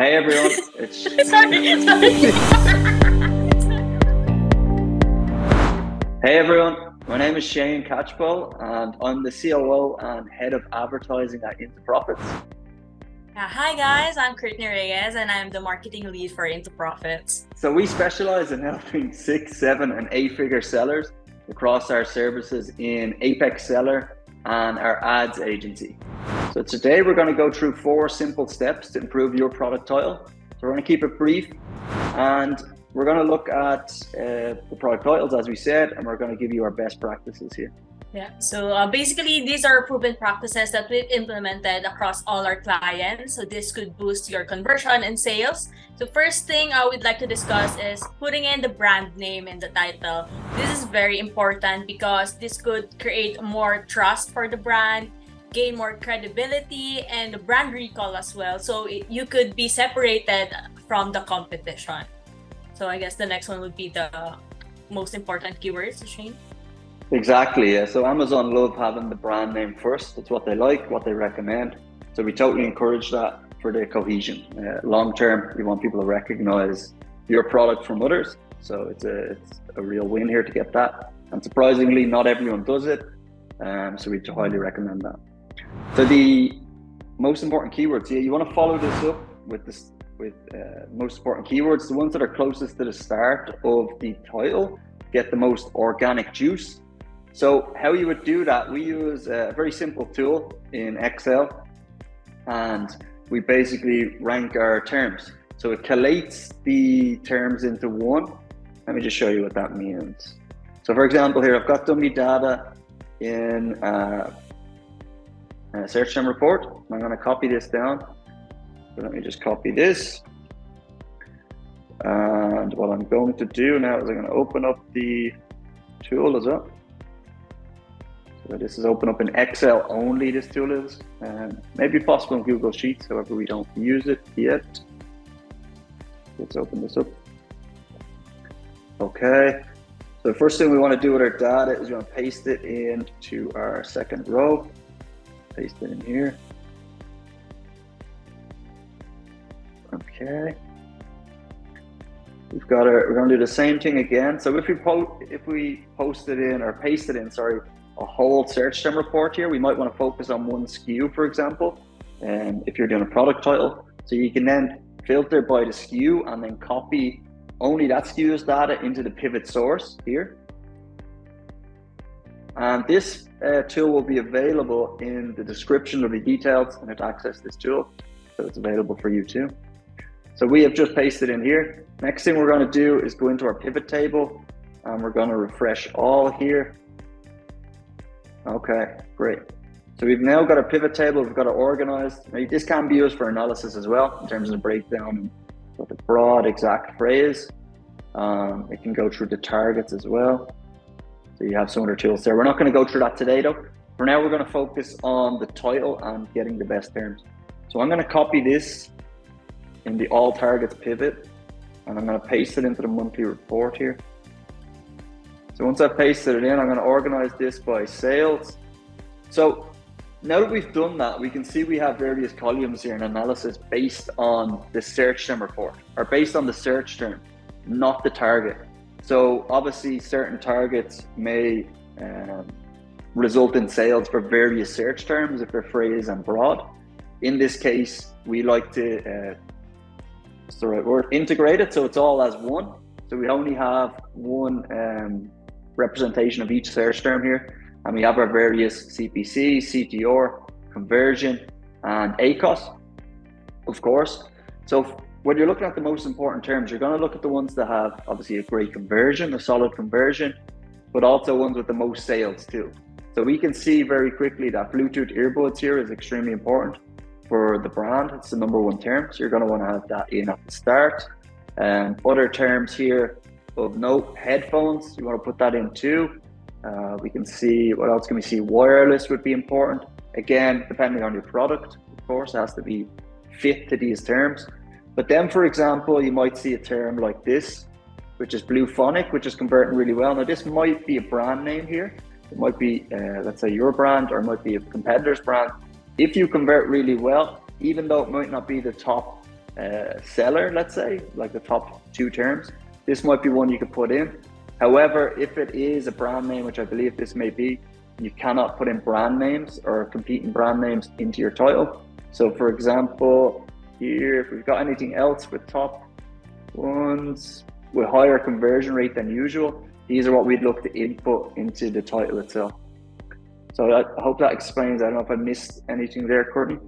Hey everyone, it's Sorry. Hey everyone. My name is Shane Catchpole, and I'm the COO and head of advertising at Into Profits. Hi guys, I'm Courtney Reyes and I'm the marketing lead for Into Profits. So we specialize in helping 6, 7, and 8-figure sellers across our services in Apex Seller and our ads agency. So today we're going to go through 4 simple steps to improve your product title. So we're going to keep it brief, and we're going to look at the product titles, as we said, and we're going to give you our best practices here. Yeah, so basically these are proven practices that we've implemented across all our clients. So this could boost your conversion and sales. So first thing we'd like to discuss is putting in the brand name in the title. This is very important because this could create more trust for the brand, gain more credibility, and brand recall as well. So you could be separated from the competition. So I guess the next one would be the most important keywords, Shane. Exactly, yeah. So Amazon love having the brand name first. It's what they like, what they recommend. So we totally encourage that for the cohesion. Long term, we want people to recognize your product from others. So it's a real win here to get that. And surprisingly, not everyone does it. So we highly recommend that. So the most important keywords, yeah, you want to follow this up with most important keywords, the ones that are closest to the start of the title, get the most organic juice. So how you would do that, we use a very simple tool in Excel, and we basically rank our terms. So it collates the terms into one. Let me just show you what that means. So for example, here I've got dummy data in a search term report. I'm going to copy this down. So let me just copy this. And what I'm going to do now is I'm going to open up the tool as well. So this is open up in Excel only, this tool is. Maybe possible in Google Sheets, however we don't use it yet. Let's open this up. Okay, so the first thing we want to do with our data is we want to paste it into our second row. Paste it in here. Okay. We're going to do the same thing again. So if we post it in, or paste it in, sorry, a whole search term report here, we might want to focus on one SKU, for example, if you're doing a product title. So you can then filter by the SKU and then copy only that SKU's data into the pivot source here. And this tool will be available in the description of the details and how to access this tool. So it's available for you too. So we have just pasted in here. Next thing we're going to do is go into our pivot table, and we're going to refresh all here. Okay, great. So we've now got our pivot table, we've got it organized. Now, this can be used for analysis as well, in terms of the breakdown of the broad exact phrase. It can go through the targets as well. So you have some other tools there. We're not going to go through that today though. For now, we're going to focus on the title and getting the best terms. So I'm going to copy this in the all targets pivot, and I'm going to paste it into the monthly report here. So once I've pasted it in, I'm going to organize this by sales. So now that we've done that, we can see we have various columns here in analysis based on the search term report, or based on the search term, not the target. So obviously certain targets may result in sales for various search terms if they're phrase and broad. In this case, we like to what's the right word? Integrate it, so it's all as one. So we only have one representation of each search term here, and we have our various CPC, CTR, conversion, and ACOS, of course. So when you're looking at the most important terms, you're going to look at the ones that have obviously a great conversion, a solid conversion, but also ones with the most sales too. So we can see very quickly that Bluetooth earbuds here is extremely important for the brand. It's the #1 term, so you're going to want to have that in at the start. Other terms here of note, headphones, you want to put that in too. We can see, what else can we see? Wireless would be important. Again, depending on your product, of course, it has to be fit to these terms. But then, for example, you might see a term like this, which is Bluephonic, which is converting really well. Now, this might be a brand name here. It might be, let's say, your brand, or it might be a competitor's brand. If you convert really well, even though it might not be the top seller, let's say, like the top 2 terms, this might be one you could put in. However, if it is a brand name, which I believe this may be, you cannot put in brand names or competing brand names into your title. So for example, here, if we've got anything else with top ones with higher conversion rate than usual, these are what we'd look to input into the title itself. So I hope that explains. I don't know if I missed anything there, Courtney.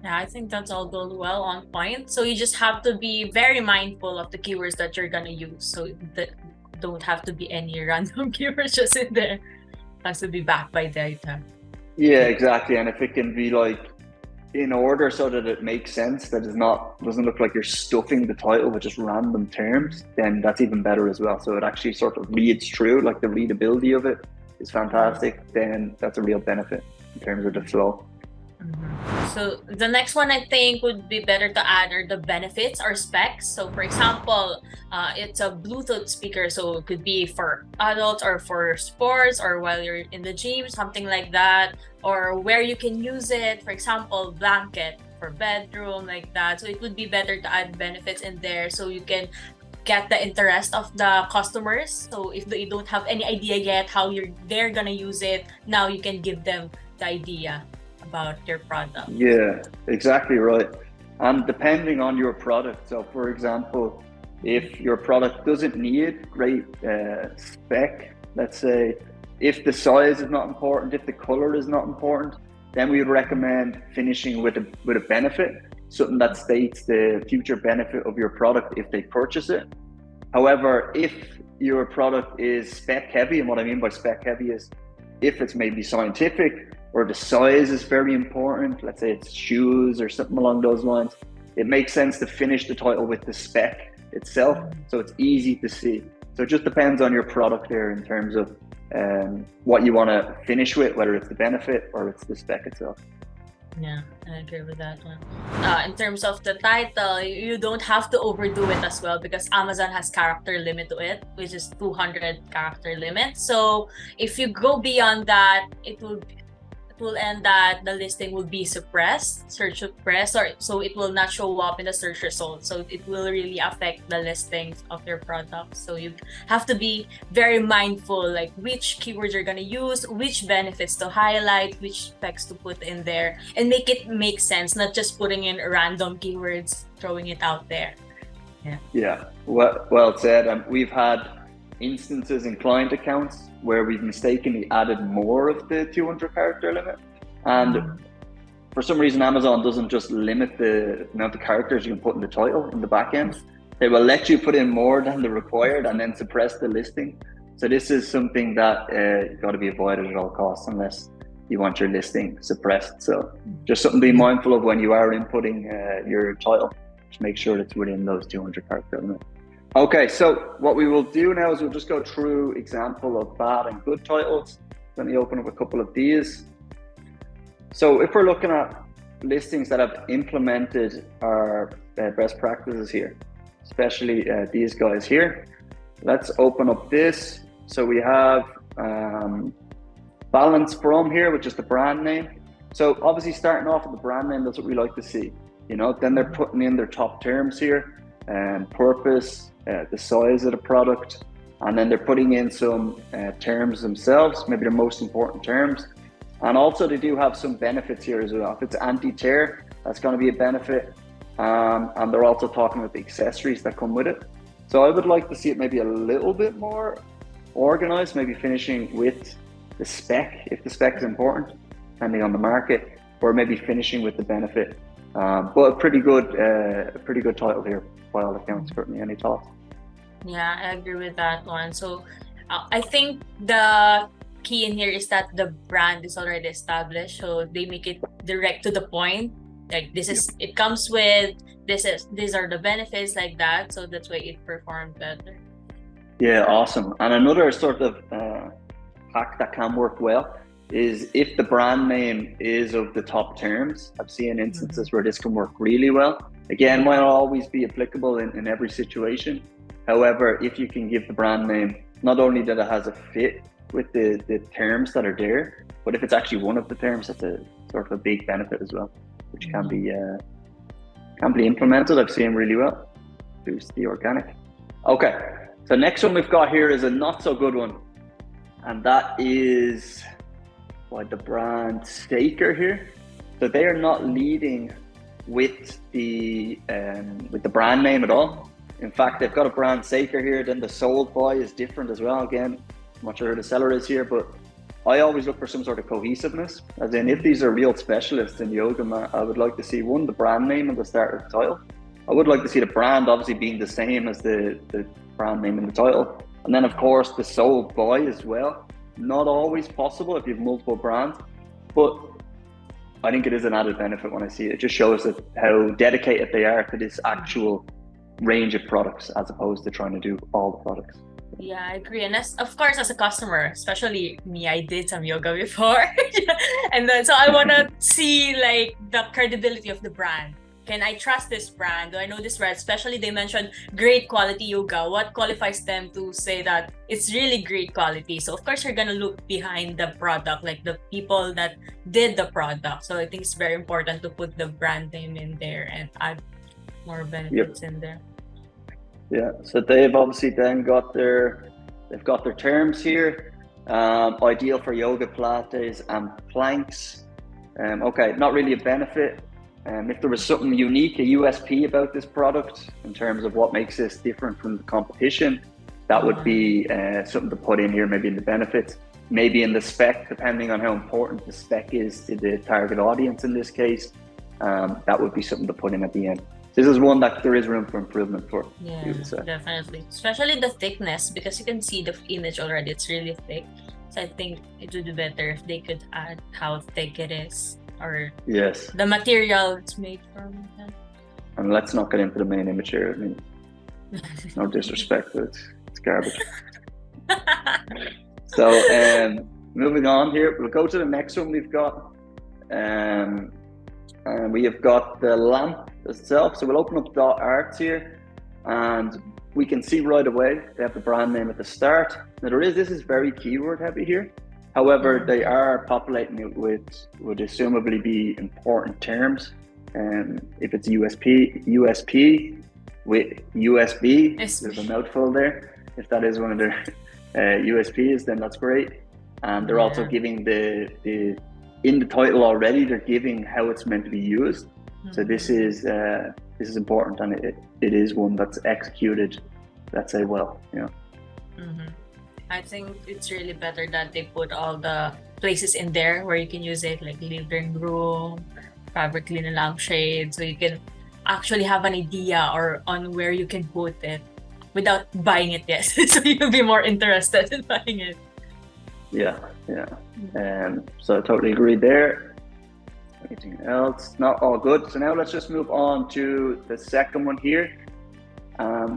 Yeah, I think that's all going well on point. So you just have to be very mindful of the keywords that you're gonna use. So that don't have to be any random keywords just in there. It has to be backed by data. Yeah, exactly. And if it can be like in order so that it makes sense, that is not doesn't look like you're stuffing the title with just random terms, then that's even better as well. So it actually sort of reads through, like the readability of it is fantastic. Then that's a real benefit in terms of the flow. So the next one I think would be better to add are the benefits or specs. So for example, it's a Bluetooth speaker, so it could be for adults or for sports or while you're in the gym, something like that, or where you can use it. For example, blanket for bedroom, like that. So it would be better to add benefits in there so you can get the interest of the customers. So if they don't have any idea yet how they're gonna use it, now you can give them the idea about your product. Yeah, exactly right. And depending on your product, so for example, if your product doesn't need great spec, let's say, if the size is not important, if the color is not important, then we would recommend finishing with a benefit, something that states the future benefit of your product if they purchase it. However, if your product is spec heavy, and what I mean by spec heavy is if it's maybe scientific, or the size is very important, let's say it's shoes or something along those lines, it makes sense to finish the title with the spec itself, so it's easy to see. So it just depends on your product there in terms of what you want to finish with, whether it's the benefit or it's the spec itself. Yeah, I agree with that one. In terms of the title, you don't have to overdo it as well because Amazon has character limit to it, which is 200 character limit. So if you go beyond that, it will end that the listing will be suppressed, search suppressed, or so it will not show up in the search results. So it will really affect the listings of your product. So you have to be very mindful, like which keywords you're gonna use, which benefits to highlight, which specs to put in there, and make it make sense, not just putting in random keywords, throwing it out there. Yeah. Well said. We've had instances in client accounts where we've mistakenly added more of the 200 character limit, and for some reason Amazon doesn't just limit the amount of characters you can put in the title in the back end. They will let you put in more than the required and then suppress the listing. So this is something that got to be avoided at all costs unless you want your listing suppressed. So just something to be mindful of when you are inputting your title. Just make sure it's within those 200 character limit. Okay, so what we will do now is we'll just go through example of bad and good titles. Let me open up a couple of these. So if we're looking at listings that have implemented our best practices here, especially these guys here, let's open up this. So we have balance from here, which is the brand name. So obviously starting off with the brand name, that's what we like to see. You know, then they're putting in their top terms here, purpose, the size of the product, and then they're putting in some terms themselves, maybe the most important terms. And also they do have some benefits here as well. If it's anti-tear, that's going to be a benefit. And they're also talking about the accessories that come with it. So I would like to see it maybe a little bit more organized, maybe finishing with the spec, if the spec is important, depending on the market, or maybe finishing with the benefit. But a pretty good title here by all accounts. Certainly, any thoughts? Yeah, I agree with that one. So I think the key in here is that the brand is already established, so they make it direct to the point. Like this is it comes with these are the benefits, like that. So that's why it performed better. Yeah, awesome. And another sort of hack that can work well is if the brand name is of the top terms. I've seen instances where this can work really well. Again, might not always be applicable in every situation. However, if you can give the brand name, not only that it has a fit with the terms that are there, but if it's actually one of the terms, that's a sort of a big benefit as well, which can be can be implemented. I've seen really well. Boost the organic. Okay, so next one we've got here is a not so good one, and that is by the brand Staker here. So they are not leading with the brand name at all. In fact, they've got a brand Staker here. Then the sold by is different as well. Again, I'm not sure who the seller is here, but I always look for some sort of cohesiveness. As in, if these are real specialists in yoga mat, I would like to see one, the brand name and the start of the title. I would like to see the brand obviously being the same as the brand name in the title. And then of course the sold by as well. Not always possible if you have multiple brands, but I think it is an added benefit when I see it. It just shows that how dedicated they are to this actual range of products as opposed to trying to do all the products. Yeah, I agree. And of course, as a customer, especially me, I did some yoga before. And then, so I want to see like the credibility of the brand. Can I trust this brand? Do I know this brand? Especially they mentioned great quality yoga. What qualifies them to say that it's really great quality? So of course, you're going to look behind the product, like the people that did the product. So I think it's very important to put the brand name in there and add more benefits in there. Yeah, so they've obviously then got they've got their terms here. Ideal for yoga Pilates and planks. Okay, not really a benefit. If there was something unique, a USP about this product in terms of what makes this different from the competition, that would be something to put in here, maybe in the benefits, maybe in the spec, depending on how important the spec is to the target audience in this case. That would be something to put in at the end. This is one that there is room for improvement for. Yeah, definitely. Especially the thickness, because you can see the image already, it's really thick. So I think it would be better if they could add how thick it is. Or yes, the material it's made from. And let's not get into the main image here. I mean, no disrespect, but it's garbage. So moving on here, we'll go to the next one we've got. And we have got the lamp itself. So we'll open up Dot Arts here, and we can see right away they have the brand name at the start. Now this is very keyword heavy here. However, they are populating it with would assumably be important terms. If it's USP with USB, there's a mouthful there. If that is one of their USPs, then that's great. And they're also giving the in the title already. They're giving how it's meant to be used. So this is important, and it is one that's executed, let's say, well. Yeah. I think it's really better that they put all the places in there where you can use it, like living room, fabric cleaner, lampshade, so you can actually have an idea or on where you can put it without buying it yet. So you'll be more interested in buying it. Yeah. So I totally agree there. Anything else? Not all good. So now let's just move on to the second one here.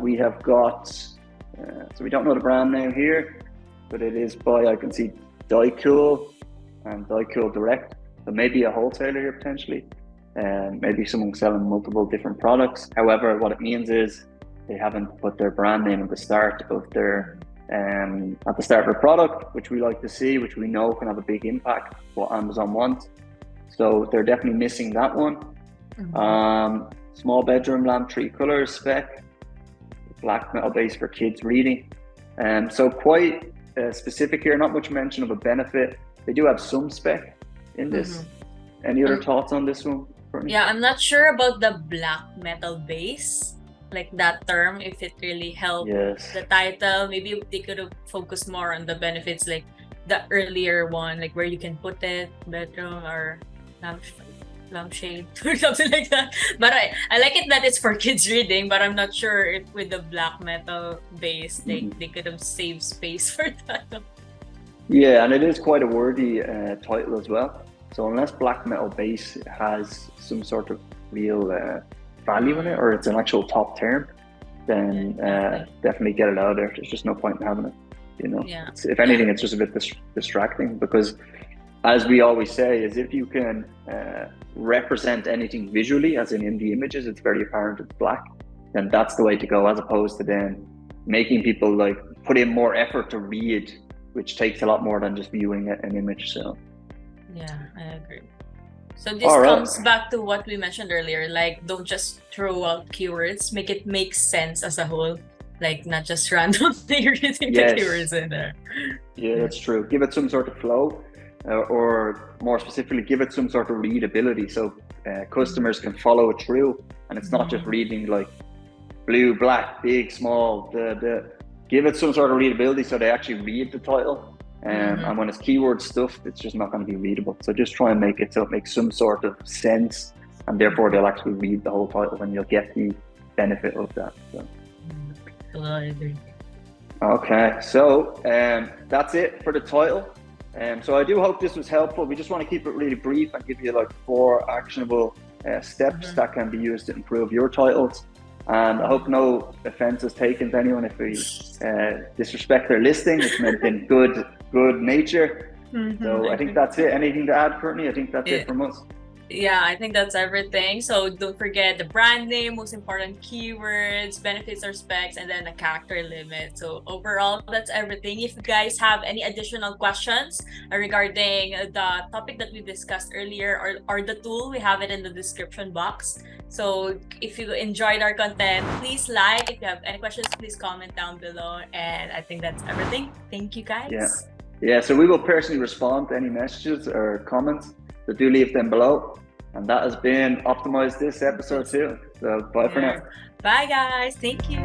We have got, so we don't know the brand name here, but it is by, I can see Daicool and Daicool Direct. So maybe a wholesaler here potentially, and maybe someone selling multiple different products. However, what it means is they haven't put their brand name at the start of their product, which we like to see, which we know can have a big impact, what Amazon wants. So they're definitely missing that one. Small bedroom lamp, 3 colors spec, black metal base for kids reading. So quite specific here, not much mention of a benefit. They do have some spec in this. Any other thoughts on this one, Courtney? Yeah, I'm not sure about the black metal base, like that term, if it really helped the title. Maybe they could have focused more on the benefits, like the earlier one, like where you can put it, bedroom or lampshade or something like that. But I like it that it's for kids reading, but I'm not sure if with the black metal base they could have saved space for that. Yeah, and it is quite a wordy title as well. So unless black metal base has some sort of real value in it, or it's an actual top term, then definitely get it out of there. There's just no point in having it, you know. If anything, it's just a bit distracting, because as we always say, is if you can represent anything visually, as in the images, it's very apparent it's black, then that's the way to go, as opposed to then making people like put in more effort to read, which takes a lot more than just viewing an image. So yeah, I agree. So this All right. comes back to what we mentioned earlier, like don't just throw out keywords, make it make sense as a whole, like not just randomly using the Yes. keywords in there. Yeah, that's true. Give it some sort of flow, or more specifically, give it some sort of readability so customers can follow it through, and it's not just reading like blue, black, big, small. Give it some sort of readability so they actually read the title. And when it's keyword stuff, it's just not going to be readable. So just try and make it so it makes some sort of sense, and therefore they'll actually read the whole title, and you'll get the benefit of that. So. I agree. Okay, so that's it for the title. So I do hope this was helpful. We just want to keep it really brief and give you like 4 actionable steps that can be used to improve your titles. And I hope no offense is taken to anyone if we disrespect their listing. It's meant in good nature. So I think that's it. Anything to add, Courtney? I think that's it from us. Yeah, I think that's everything. So don't forget the brand name, most important keywords, benefits or specs, and then the character limit. So overall, that's everything. If you guys have any additional questions regarding the topic that we discussed earlier or the tool, we have it in the description box. So if you enjoyed our content, please like. If you have any questions, please comment down below. And I think that's everything. Thank you, guys. Yeah. So we will personally respond to any messages or comments. So do leave them below. And that has been Optimize This episode 2. So bye for now. Bye guys. Thank you.